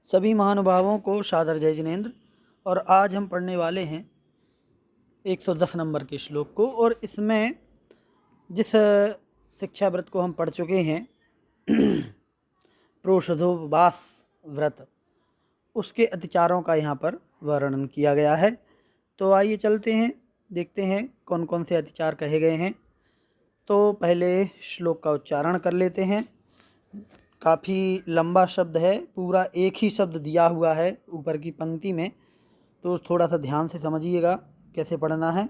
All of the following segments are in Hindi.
सभी महानुभावों को सादर जय जिनेन्द्र। और आज हम पढ़ने वाले हैं 110 नंबर के श्लोक को। और इसमें जिस शिक्षा व्रत को हम पढ़ चुके हैं प्रोषधोपवास व्रत, उसके अतिचारों का यहाँ पर वर्णन किया गया है। तो आइए चलते हैं, देखते हैं कौन कौन से अतिचार कहे गए हैं। तो पहले श्लोक का उच्चारण कर लेते हैं। काफ़ी लंबा शब्द है, पूरा एक ही शब्द दिया हुआ है ऊपर की पंक्ति में, तो थोड़ा सा ध्यान से समझिएगा कैसे पढ़ना है।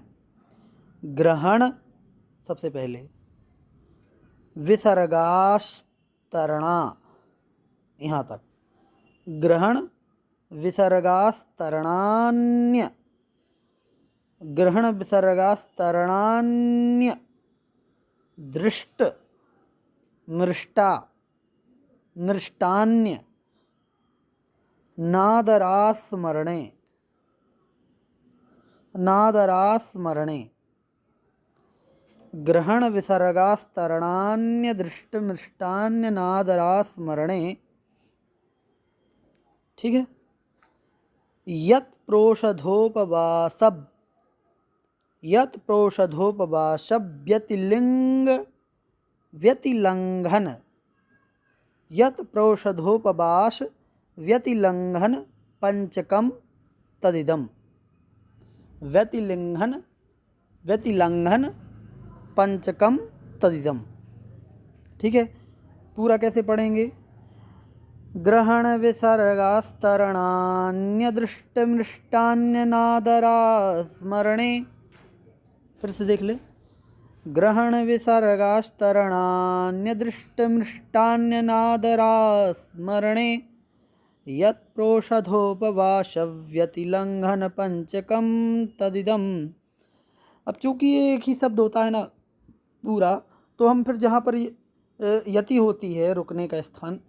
ग्रहण सबसे पहले, विसर्गास्तरणा, यहाँ तक ग्रहण विसर्गास्तरणान्य, ग्रहण विसर्गास्तरणान्य, दृष्ट मृष्टा मृष्टान्य, नादरास्मरणे नादरास्मरणे, ग्रहण विसर्गास्तरणान्य दृष्ट मृष्टान्य नादरास्मरणे। ठीक है। यत् प्रोषधोपवासब, यत् प्रोषधोपवासब व्यतिलंघन, यत् प्रोषधोपवास व्यतिलंघन पंचकम तदिदम, व्यतिलंघन पंचकम तदिदम। ठीक है, पूरा कैसे पढ़ेंगे। ग्रहण विसर्गास्तरणान्य दृष्ट मृष्टान्य नादरास्मरणे, फिर से देख ले। ग्रहण विसर्गास्तरणान्य दृष्ट मृष्टान्य नादरास्मरणे, यत् प्रोषधोपवास व्यतिलंघन पंचकम तदिदम। अब चूंकि ये एक ही शब्द होता है ना पूरा, तो हम फिर जहाँ पर यति होती है रुकने का स्थान,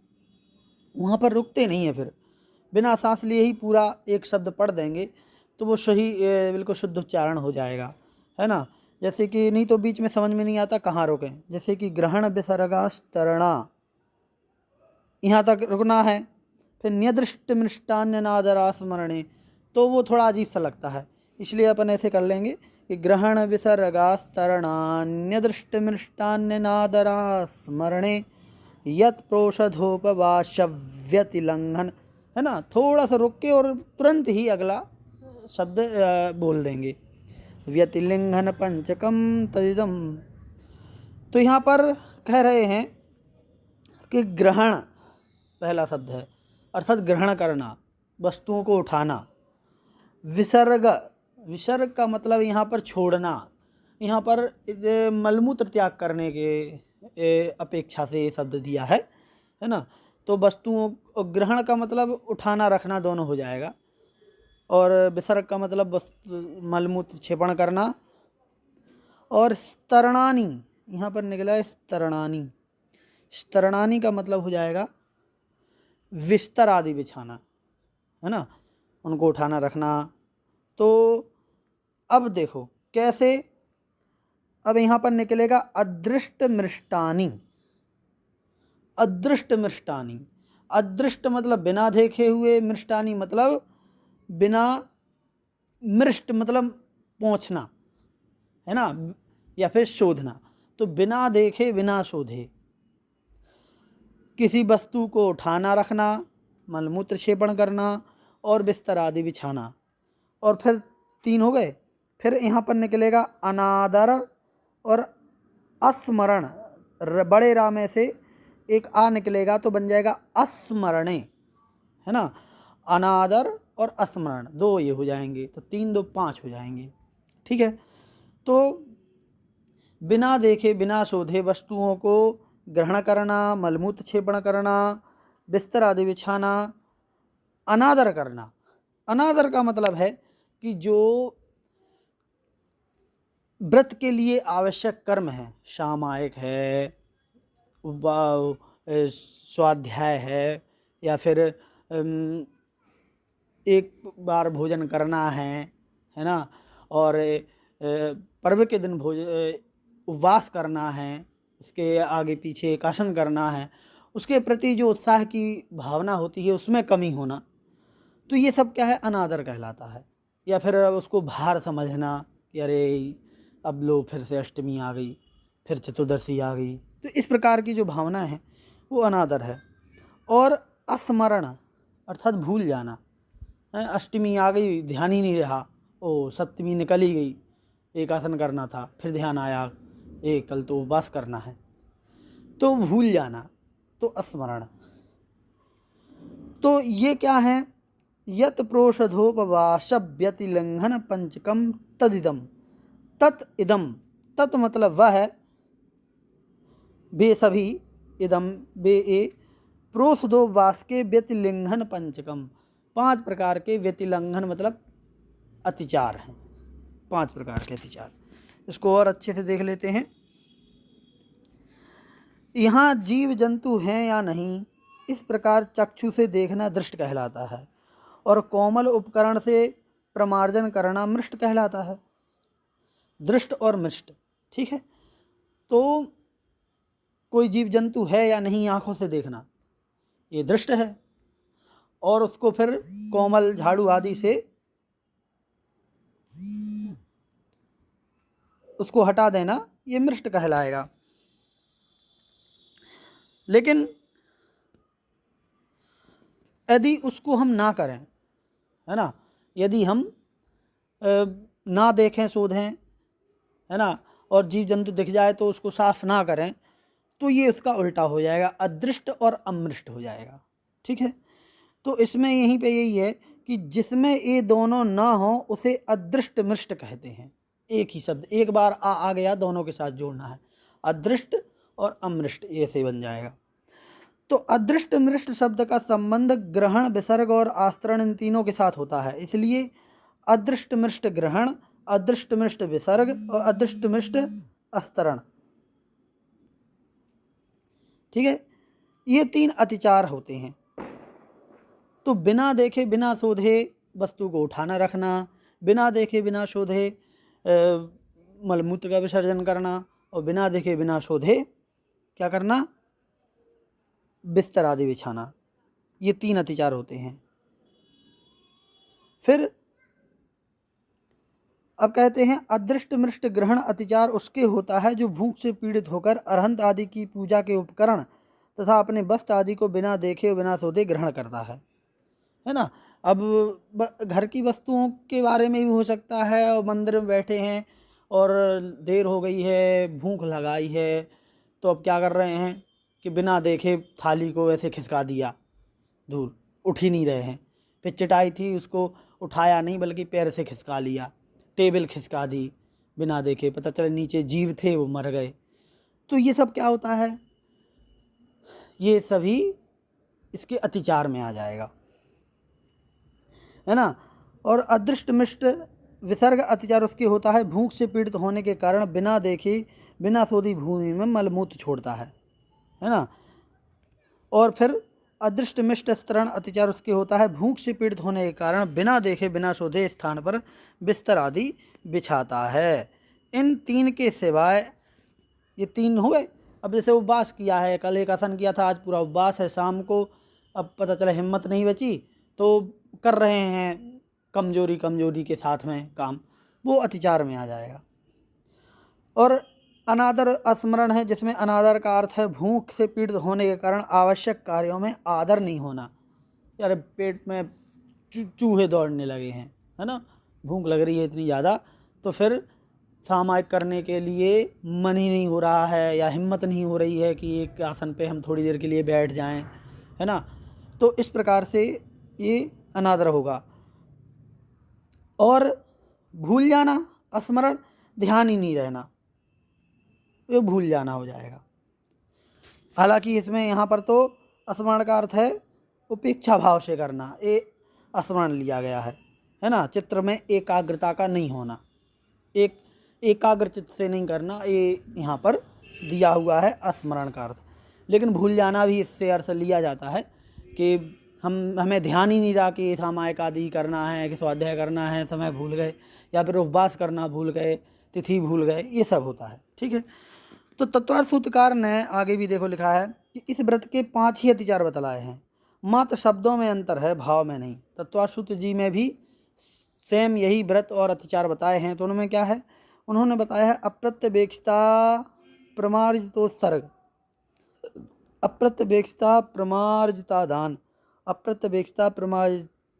वहाँ पर रुकते नहीं है, फिर बिना सांस लिए ही पूरा एक शब्द पढ़ देंगे तो वो सही बिल्कुल शुद्ध उच्चारण हो जाएगा, है ना। जैसे कि नहीं तो बीच में समझ में नहीं आता कहाँ रुकें। जैसे कि ग्रहण विसर्गास्तरणा, यहाँ तक रुकना है, फिर न्यदृष्ट मृष्टान्य नादरास्मरणे, तो वो थोड़ा अजीब सा लगता है, इसलिए अपन ऐसे कर लेंगे कि ग्रहण विसर्गास्तरणान्यदृष्ट मृष्टान्य नादरास्मरणे, यत् प्रोषधोपवास व्यतिलंघन, है ना। थोड़ा सा रुक के और तुरंत ही अगला शब्द बोल देंगे, व्यतिलिंघन पंचकम तदिदम। तो यहाँ पर कह रहे हैं कि ग्रहण पहला शब्द है, अर्थात ग्रहण करना, वस्तुओं को उठाना। विसर्ग, विसर्ग का मतलब यहाँ पर छोड़ना, यहाँ पर मलमूत्र त्याग करने के अपेक्षा से ये शब्द दिया है ना। तो वस्तुओं, ग्रहण का मतलब उठाना रखना दोनों हो जाएगा, और विसर्ग का मतलब मलमूत्र क्षेपण करना। और स्तरणानी, यहाँ पर निकला है स्तरणानी, स्तरणानी का मतलब हो जाएगा बिस्तर आदि बिछाना, है ना, उनको उठाना रखना। तो अब देखो कैसे, अब यहाँ पर निकलेगा अदृष्ट मृष्टानी, अदृष्ट मृष्टानी। अदृष्ट मतलब बिना देखे हुए, मृष्टानी मतलब बिना, मृष्ट मतलब पहुँचना, है ना, या फिर शोधना। तो बिना देखे बिना शोधे किसी वस्तु को उठाना रखना, मलमूत्र क्षेपण करना और बिस्तर आदि बिछाना। और फिर 3 हो गए। फिर यहाँ पर निकलेगा अनादर और अस्मरण, बड़े रा में से एक आ निकलेगा तो बन जाएगा अस्मरणे, है ना। अनादर और अस्मरण 2 ये हो जाएंगे, तो 3 2 5 हो जाएंगे। ठीक है। तो बिना देखे बिना शोधे वस्तुओं को ग्रहण करना, मलमूत्र क्षेपण करना, बिस्तर आदि बिछाना, अनादर करना। अनादर का मतलब है कि जो व्रत के लिए आवश्यक कर्म है, सामायिक है, स्वाध्याय है, या फिर एक बार भोजन करना है ना, और पर्व के दिन उपवास करना है, इसके आगे पीछे एकासन करना है, उसके प्रति जो उत्साह की भावना होती है उसमें कमी होना, तो ये सब क्या है, अनादर कहलाता है। या फिर उसको भार समझना कि अरे अब लो फिर से अष्टमी आ गई, फिर चतुर्दशी आ गई, तो इस प्रकार की जो भावना है वो अनादर है। और अस्मरण अर्थात भूल जाना, अष्टमी आ गई ध्यान ही नहीं रहा, ओ सप्तमी निकल ही गई, एक आसन करना था, फिर ध्यान आया कल तो उपवास करना है, तो भूल जाना, तो स्मरण। तो ये क्या है, यत प्रोषधोपवासव्यतिलंघन पंचकम तदिदम, तत् इदम, तत् मतलब वह है, बे सभी, इदम बे ए, प्रोषधोपवास के व्यतिलिंघन पंचकम, 5 प्रकार के व्यतिलंघन मतलब अतिचार हैं, 5 प्रकार के अतिचार। इसको और अच्छे से देख लेते हैं। यहाँ जीव जंतु हैं या नहीं, इस प्रकार चक्षु से देखना दृष्ट कहलाता है, और कोमल उपकरण से प्रमार्जन करना मृष्ट कहलाता है। दृष्ट और मृष्ट, ठीक है। तो कोई जीव जंतु है या नहीं आंखों से देखना, ये दृष्ट है, और उसको फिर कोमल झाड़ू आदि से उसको हटा देना, ये मृष्ट कहलाएगा। लेकिन यदि उसको हम ना करें, है ना, यदि हम ना देखें शोधें, है ना, और जीव जंतु दिख जाए तो उसको साफ ना करें, तो ये उसका उल्टा हो जाएगा, अदृष्ट और अमृष्ट हो जाएगा, ठीक है। तो इसमें यहीं पे यही है कि जिसमें ये दोनों ना हो उसे अदृष्ट मृष्ट कहते हैं। एक ही शब्द, एक बार आ गया, दोनों के साथ जोड़ना है, अदृष्ट और अमृष्ट, ऐसे बन जाएगा। तो अदृष्ट मृष्ट शब्द का संबंध ग्रहण, विसर्ग और आस्तरण इन तीनों के साथ होता है, इसलिए अदृष्ट मृष्ट ग्रहण, अदृष्ट मृष्ट विसर्ग और अदृष्ट मृष्ट आस्तरण, ठीक है, ये 3 अतिचार होते हैं। तो बिना देखे बिना शोधे वस्तु को उठाना रखना, बिना देखे बिना शोधे मलमूत्र का विसर्जन करना, और बिना देखे बिना शोधे क्या करना, बिस्तर आदि बिछाना, ये 3 अतिचार होते हैं। फिर अब कहते हैं अदृष्ट मृष्ट ग्रहण अतिचार उसके होता है जो भूख से पीड़ित होकर अरहंत आदि की पूजा के उपकरण तथा अपने वस्त्र आदि को बिना देखे बिना शोधे ग्रहण करता है ना। अब घर की वस्तुओं के बारे में भी हो सकता है, और मंदिर में बैठे हैं और देर हो गई है, भूख लगाई है, तो अब क्या कर रहे हैं कि बिना देखे थाली को ऐसे खिसका दिया दूर, उठ ही नहीं रहे हैं। फिर चटाई थी उसको उठाया नहीं बल्कि पैर से खिसका लिया, टेबल खिसका दी बिना देखे, पता चला नीचे जीव थे वो मर गए। तो ये सब क्या होता है, ये सभी इसके अतिचार में आ जाएगा, है ना। और अदृष्ट मिष्ट विसर्ग अतिचार उसके होता है भूख से पीड़ित होने के कारण बिना देखे बिना शोधी भूमि में मलमूत्र छोड़ता है ना। और फिर अदृष्ट मिष्ट स्तरण अतिचार उसके होता है भूख से पीड़ित होने के कारण बिना देखे बिना शोधे स्थान पर बिस्तर आदि बिछाता है। इन 3 के सिवाय, ये 3 हो गए। अब जैसे उपवास किया है, कल एक आसन किया था, आज पूरा उपवास है, शाम को अब पता चला हिम्मत नहीं बची तो कर रहे हैं कमजोरी के साथ में काम, वो अतिचार में आ जाएगा। और अनादर स्मरण है जिसमें अनादर का अर्थ है भूख से पीड़ित होने के कारण आवश्यक कार्यों में आदर नहीं होना। यार पेट में चूहे दौड़ने लगे हैं, है ना, भूख लग रही है इतनी ज़्यादा, तो फिर सामायिक करने के लिए मन ही नहीं हो रहा है या हिम्मत नहीं हो रही है कि एक आसन पे हम थोड़ी देर के लिए बैठ जाएं, है ना। तो इस प्रकार से ये अनादर होगा। और भूल जाना, स्मरण, ध्यान ही नहीं रहना, ये भूल जाना हो जाएगा। हालांकि इसमें यहाँ पर तो स्मरण का अर्थ है उपेक्षा भाव से करना, ये स्मरण लिया गया है ना। चित्र में एकाग्रता का नहीं होना, एक एकाग्र चित्त से नहीं करना, ये यहाँ पर दिया हुआ है स्मरण का अर्थ। लेकिन भूल जाना भी इससे अर्थ लिया जाता है कि हमें ध्यान ही नहीं रहा कि सामायिक आदि करना है, कि स्वाध्याय करना है, समय भूल गए, या फिर उपवास करना भूल गए, तिथि भूल गए, ये सब होता है, ठीक है। तो तत्वार्थ सूत्रकार ने आगे भी देखो लिखा है कि इस व्रत के 5 ही अतिचार बतलाए हैं, मात्र शब्दों में अंतर है, भाव में नहीं। तत्वासूत्र जी में भी सेम यही व्रत और अतिचार बताए हैं। तो उनमें क्या है, उन्होंने बताया है अप्रत्यवेक्षता प्रमार्जितोत्सर्ग, अप्रत्यवेक्षता प्रमार्जिता दान, अप्रत्यवेक्षता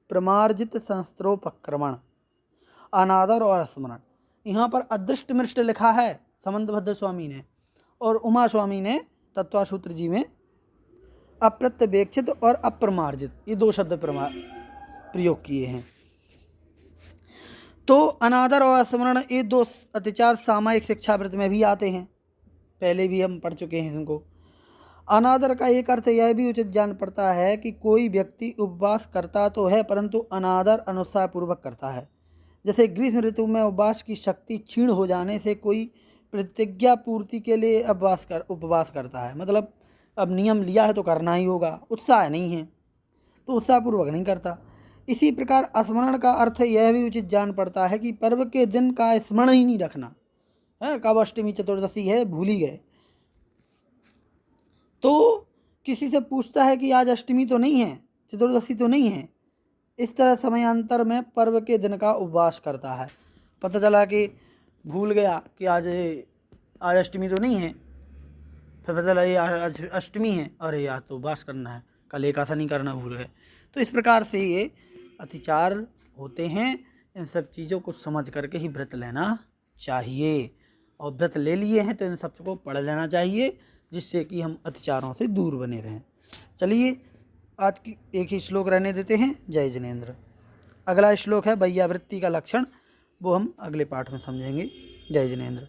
प्रमार्जित शस्त्रोपक्रमण, अनादर और स्मरण। यहाँ पर अदृष्ट मृष्ट लिखा है समंतभद्र स्वामी ने, और उमा स्वामी ने तत्वासूत्र जी में अप्रत्यवेक्षित और अप्रमार्जित, ये 2 शब्द प्रयोग किए हैं। तो अनादर और स्मरण ये 2 अतिचार सामायिक शिक्षा व्रत में भी आते हैं, पहले भी हम पढ़ चुके हैं इनको। अनादर का एक अर्थ यह भी उचित जान पड़ता है कि कोई व्यक्ति उपवास करता तो है परंतु अनादर अनुत्साहपूर्वक करता है। जैसे ग्रीष्म ऋतु में उपवास की शक्ति क्षीण हो जाने से कोई प्रतिज्ञा पूर्ति के लिए उपवास करता है, मतलब अब नियम लिया है तो करना ही होगा, उत्साह नहीं है तो उत्साहपूर्वक नहीं करता। इसी प्रकार स्मरण का अर्थ यह भी उचित जान पड़ता है कि पर्व के दिन का स्मरण ही नहीं रखना है, कब अष्टमी चतुर्दशी है भूल ही गए। तो किसी से पूछता है कि आज अष्टमी तो नहीं है, चतुर्दशी तो नहीं है, इस तरह समयांतर में पर्व के दिन का उपवास करता है। पता चला कि भूल गया कि आज अष्टमी तो नहीं है, फिर पता चला ये आज अष्टमी है, अरे यार तो उपवास करना है, कल एकादशी नहीं करना, भूल गए। तो इस प्रकार से ये अतिचार होते हैं। इन सब चीज़ों को समझ करके ही व्रत लेना चाहिए, और व्रत ले लिए हैं तो इन सब को पढ़ लेना चाहिए, जिससे कि हम अतिचारों से दूर बने रहें। चलिए आज की एक ही श्लोक रहने देते हैं। जय जिनेंद्र। अगला श्लोक है वैयावृत्ति का लक्षण, वो हम अगले पाठ में समझेंगे। जय जिनेंद्र।